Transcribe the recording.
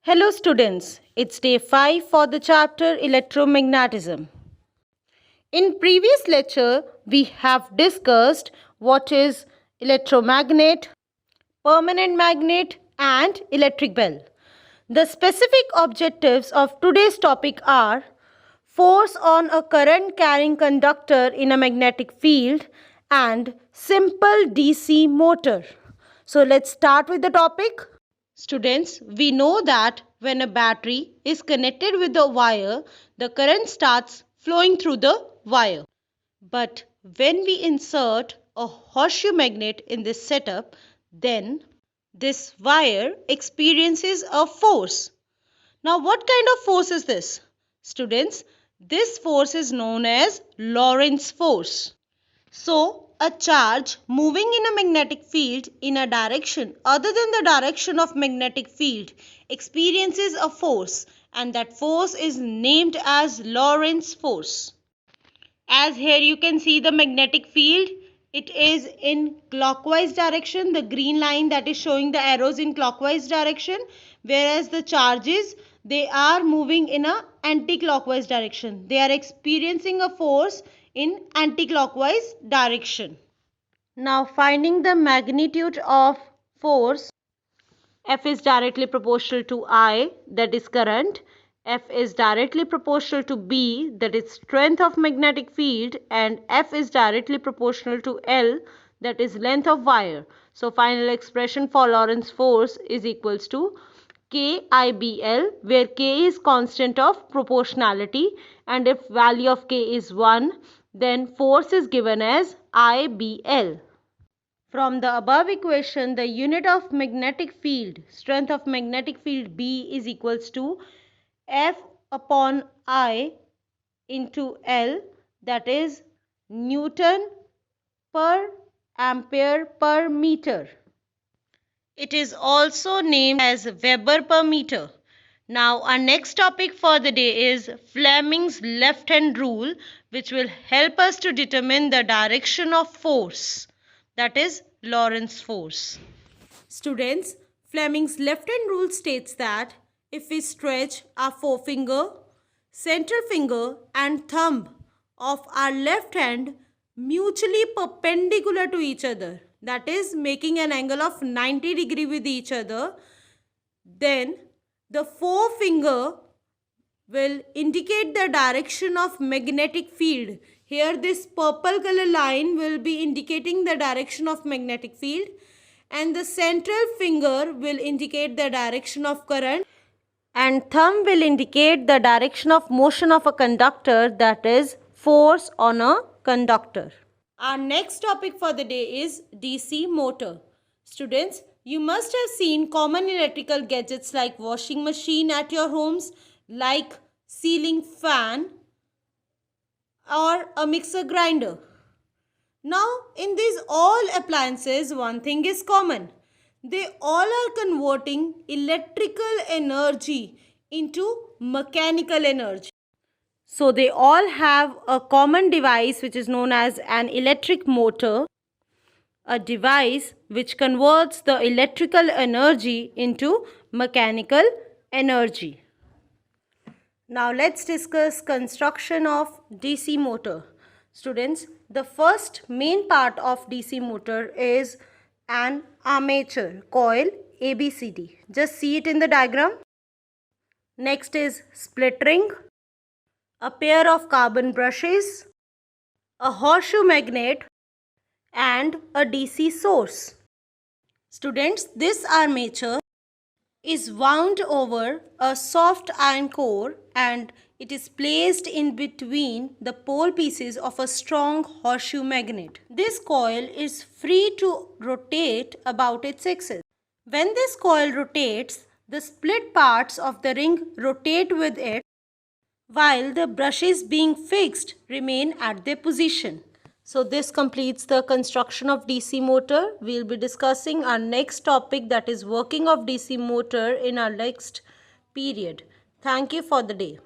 Hello students, it's day 5 for the chapter Electromagnetism. In previous lecture, we have discussed what is electromagnet, permanent magnet and electric bell. The specific objectives of today's topic are force on a current carrying conductor in a magnetic field and simple DC motor. So let's start with the topic. Students, we know that when a battery is connected with a wire, the current starts flowing through the wire. But when we insert a horseshoe magnet in this setup, then this wire experiences a force. Now, what kind of force is this? Students, this force is known as Lorentz force. So, a charge moving in a magnetic field in a direction other than the direction of magnetic field experiences a force, and that force is named as Lorentz force. As here you can see the magnetic field, it is in clockwise direction, the green line that is showing the arrows in clockwise direction, whereas the charges, they are moving in a anti-clockwise direction. They are experiencing a force in anti-clockwise direction. Now finding the magnitude of force, F is directly proportional to I, that is current. F is directly proportional to B, that is strength of magnetic field, and F is directly proportional to L, that is length of wire. So final expression for Lorentz force is equals to KIBL, where K is constant of proportionality, and if value of K is 1, then force is given as IBL. From the above equation, the unit of magnetic field, strength of magnetic field B is equals to F upon I into L, that is Newton per ampere per meter. It is also named as Weber per meter. Now our next topic for the day is Fleming's left hand rule, which will help us to determine the direction of force, that is Lorentz force. Students, Fleming's left hand rule states that if we stretch our forefinger, central finger and thumb of our left hand mutually perpendicular to each other, that is making an angle of 90 degree with each other, then the forefinger will indicate the direction of magnetic field. Here this purple color line will be indicating the direction of magnetic field, and the central finger will indicate the direction of current, and thumb will indicate the direction of motion of a conductor, that is force on a conductor. Our next topic for the day is DC motor. Students, you must have seen common electrical gadgets like washing machine at your homes, like ceiling fan or a mixer grinder. Now, in these all appliances, one thing is common. They all are converting electrical energy into mechanical energy. So they all have a common device which is known as an electric motor, a device which converts the electrical energy into mechanical energy. Now let's discuss construction of DC motor. Students, the first main part of DC motor is an armature coil ABCD. Just see it in the diagram. Next is split ring, a pair of carbon brushes, a horseshoe magnet and a DC source. Students, this armature is wound over a soft iron core and it is placed in between the pole pieces of a strong horseshoe magnet. This coil is free to rotate about its axis. When this coil rotates, the split parts of the ring rotate with it, while the brushes being fixed remain at their position. So this completes the construction of DC motor. We will be discussing our next topic, that is working of DC motor, in our next period. Thank you for the day.